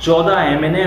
14 MNA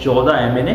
14 MNA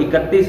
31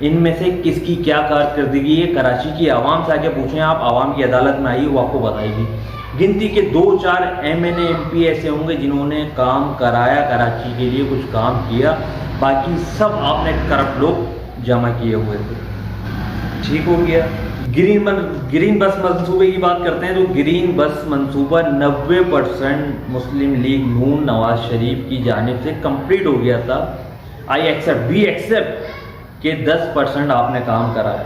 ان میں سے کس کی کیا کارکردگی ہے، کراچی کی عوام سے آگے پوچھیں آپ، عوام کی عدالت میں آئی وہ آپ کو بتائے گی۔ گنتی کے 2-4 M N A M P ایسے ہوں گے جنہوں نے کام کرایا، کراچی کے لیے کچھ کام کیا، باقی سب آپ نے کرپٹ لوگ جمع کیے ہوئے تھے۔ ٹھیک ہو گیا۔ گرین بس منصوبے کی بات کرتے ہیں تو گرین بس منصوبہ 90% مسلم لیگ نون نواز شریف کی جانب سے کمپلیٹ ہو گیا تھا۔ وی ایکسیپٹ کہ 10% آپ نے کام کرایا،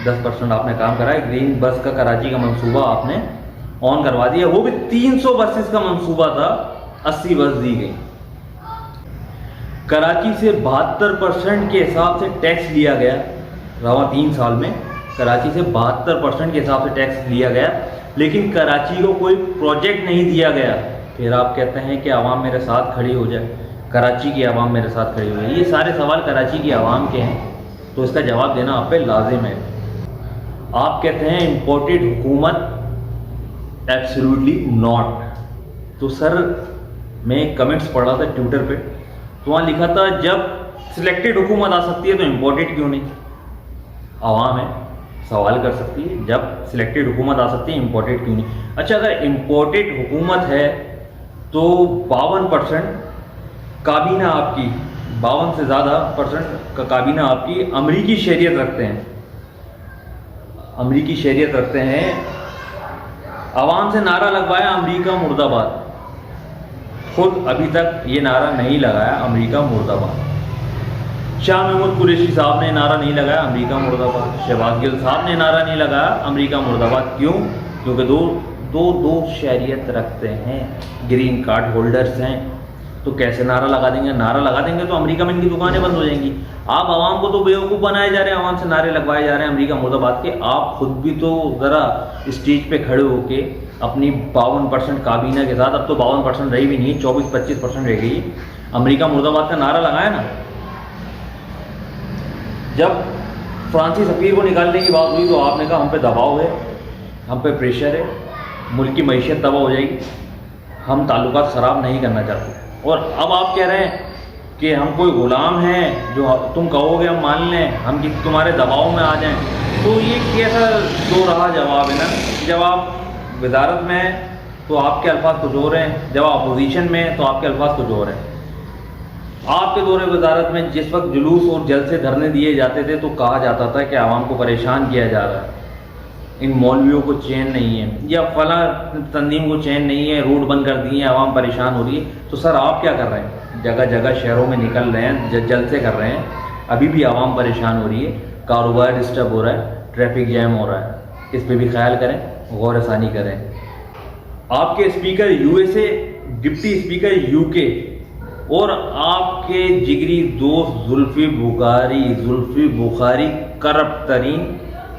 10% آپ نے کام کرایا۔ گرین بس کا کراچی کا منصوبہ آپ نے آن کروا دیا، وہ بھی 300 بسز کا منصوبہ تھا، 80 بس دی گئی۔ کراچی سے 72% کے حساب سے ٹیکس لیا گیا، رواں 3 سال میں کراچی سے 72% کے حساب سے ٹیکس لیا گیا، لیکن کراچی کو کوئی پروجیکٹ نہیں دیا گیا۔ پھر آپ کہتے ہیں کہ عوام میرے ساتھ کھڑی ہو جائے، کراچی کی عوام میرے ساتھ کھڑی ہو جائے۔ یہ سارے سوال کراچی کی عوام کے ہیں، تو اس کا جواب دینا آپ پہ لازم ہے۔ آپ کہتے ہیں امپورٹڈ حکومت، ایبسلیوٹلی ناٹ۔ تو سر میں کمنٹس پڑھ رہا تھا ٹویٹر پہ، تو وہاں لکھا تھا جب سلیکٹڈ حکومت آ سکتی ہے تو امپورٹڈ کیوں نہیں؟ عوام ہے، سوال کر سکتی ہے، جب سلیکٹڈ حکومت آ سکتی ہے امپورٹڈ کیوں نہیں؟ اچھا، اگر امپورٹڈ حکومت ہے تو 52% کابینہ آپ کی، 52 سے زیادہ % کا کابینہ آپ کی امریکی شہریت رکھتے ہیں، امریکی شہریت رکھتے ہیں۔ عوام سے نعرہ لگوایا امریکہ مرد آباد، خود ابھی تک یہ نعرہ نہیں لگایا امریکہ مرد آباد۔ شاہ محمود قریشی صاحب نے نعرہ نہیں لگایا امریکہ مرد آباد، شہباز گل صاحب نے نعرہ نہیں لگایا امریکہ مرد آباد۔ کیوں؟ کیونکہ دو شہریت رکھتے ہیں، گرین کارڈ ہولڈرز ہیں، تو کیسے نعرہ لگا دیں گے؟ نعرہ لگا دیں گے تو امریکہ میں ان کی دکانیں بند ہو جائیں گی۔ آپ عوام کو تو بیوقوف بنائے جا رہے ہیں، عوام سے نعرے لگوائے جا رہے ہیں امریکہ مرد آباد کے۔ آپ خود بھی تو ذرا اسٹیج پہ کھڑے ہو کے اپنی 52% کابینہ کے ساتھ، اب تو 52% رہی بھی نہیں، 24-25% رہ گئی، امریکہ مرد آباد کا نعرہ لگایا نا۔ جب فرانسی سفیر کو نکالنے کی بات ہوئی تو آپ نے کہا ہم پہ دباؤ ہے، ہم پہ پریشر ہے، ملک کی معیشت تباہ ہو جائے گی، ہم تعلقات خراب نہیں کرنا چاہتے۔ اور اب آپ کہہ رہے ہیں کہ ہم کوئی غلام ہیں، جو تم کہو گے ہم مان لیں، ہم تمہارے دباؤ میں آ جائیں۔ تو یہ کیسا دو راہ جواب ہے نا؟ جب آپ وزارت میں ہیں تو آپ کے الفاظ کچھ اور ہیں، جب آپ اپوزیشن میں ہیں تو آپ کے الفاظ کچھ اور ہیں۔ آپ کے دور وزارت میں جس وقت جلوس اور جلسے دھرنے دیے جاتے تھے تو کہا جاتا تھا کہ عوام کو پریشان کیا جا رہا ہے، ان مولویوں کو چین نہیں ہے، یا فلاں تنظیم کو چین نہیں ہے، روڈ بند کر دیے ہیں، عوام پریشان ہو رہی ہے۔ تو سر آپ کیا کر رہے ہیں؟ جگہ جگہ شہروں میں نکل رہے ہیں، جلسے کر رہے ہیں، ابھی بھی عوام پریشان ہو رہی ہے، کاروبار ڈسٹرب ہو رہا ہے، ٹریفک جیم ہو رہا ہے۔ اس پہ بھی خیال کریں، غور ثانی کریں۔ آپ کے speaker USA، deputy speaker UK اور آپ کے جگری دوست زلفی بخاری کرپٹ ترین،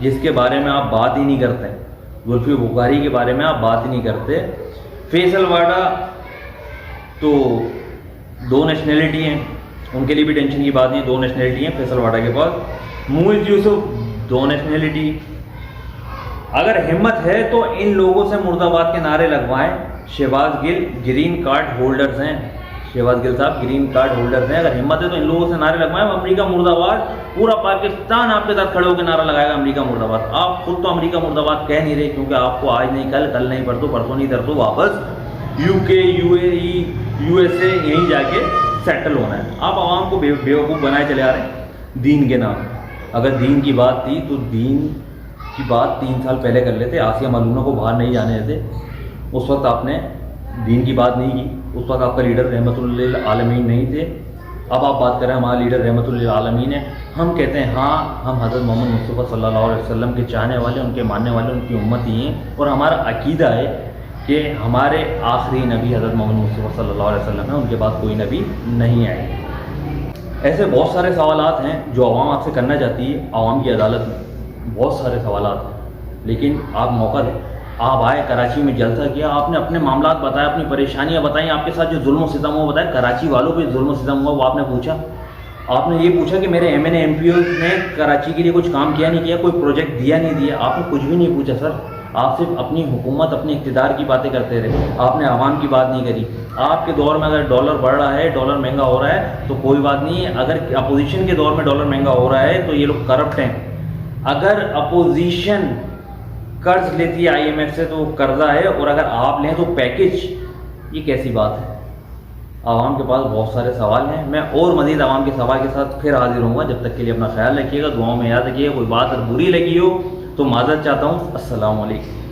جس کے بارے میں آپ بات ہی نہیں کرتے، زلفی بخاری کے بارے میں آپ بات ہی نہیں کرتے۔ فیصل واڈا تو 2 نیشنلٹی ہیں، ان کے لیے بھی ٹینشن کی بات نہیں، 2 نیشنلٹی ہیں فیصل واڈا کے پاس۔ موئز یوسف 2 نیشنلٹی۔ اگر ہمت ہے تو ان لوگوں سے مرد آباد کے نعرے لگوائیں۔ شہباز گل گرین کارڈ ہولڈرز ہیں، شہباز گل صاحب گرین کارڈ ہولڈرز ہیں، اگر ہمت ہے تو ان لوگوں سے نعرے لگوائیں۔ امریکہ مرد آباد، پورا پاکستان آپ کے ساتھ کھڑے ہو کے نعرہ لگائے گا امریکہ مرد آباد۔ آپ خود تو امریکہ مرد آباد کہہ نہیں رہے، کیونکہ آپ کو آج نہیں کل، کل نہیں پرسوں، پرسوں نہیں ترسوں واپس UK UAE USA یہیں جا کے سیٹل ہونا ہے۔ آپ عوام کو بیوقوف بنائے چلے آ رہے ہیں دین کے نام۔ اگر دین کی بات تھی تو دین کی بات 3 سال پہلے کر لیتے، آسیہ ملونہ کو باہر نہیں جانے دیتے، اس وقت آپ نے دین کی بات نہیں کی، اس وقت آپ کا لیڈر رحمت للعالمین نہیں تھے۔ اب آپ بات کریں ہمارا لیڈر رحمت للعالمین ہے، ہم کہتے ہیں ہاں ہم حضرت محمد مصطفیٰ صلی اللہ علیہ وسلم کے چاہنے والے، ان کے ماننے والے، ان کی امت ہی ہیں، اور ہمارا عقیدہ ہے کہ ہمارے آخری نبی حضرت محمد مصطفیٰ صلی اللہ علیہ وسلم ہے، ان کے بعد کوئی نبی نہیں آئے۔ ایسے بہت سارے سوالات ہیں جو عوام آپ سے کرنا چاہتی ہے، عوام کی عدالت میں بہت سارے سوالات ہیں، لیکن آپ موقع دیں۔ آپ آئے، کراچی میں جلسہ کیا، آپ نے اپنے معاملات بتائے، اپنی پریشانیاں بتائیں، آپ کے ساتھ جو ظلم و ستم ہوا بتائے، کراچی والوں پہ ظلم و ستم ہوا وہ آپ نے پوچھا۔ آپ نے یہ پوچھا کہ میرے MNA MPOs نے کراچی کے لیے کچھ کام کیا نہیں کیا، کوئی پروجیکٹ دیا نہیں دیا، آپ نے کچھ بھی نہیں پوچھا سر۔ آپ صرف اپنی حکومت اپنے اقتدار کی باتیں کرتے رہے، آپ نے عوام کی بات نہیں کری۔ آپ کے دور میں اگر ڈالر بڑھ رہا ہے، ڈالر مہنگا ہو رہا ہے تو کوئی بات نہیں ہے، اگر اپوزیشن کے دور میں ڈالر مہنگا ہو رہا ہے تو یہ لوگ کرپٹ ہیں۔ اگر اپوزیشن قرض لیتی ہے آئی ایم ایف سے تو قرضہ ہے، اور اگر آپ لیں تو پیکج، یہ کیسی بات ہے؟ عوام کے پاس بہت سارے سوال ہیں، میں اور مزید عوام کے سوال کے ساتھ پھر حاضر ہوں گا۔ جب تک کے لیے اپنا خیال رکھیے گا، دعاؤں میں یاد رکھیے گا۔ کوئی بات اگر بری لگی ہو تو معذرت چاہتا ہوں۔ السلام علیکم۔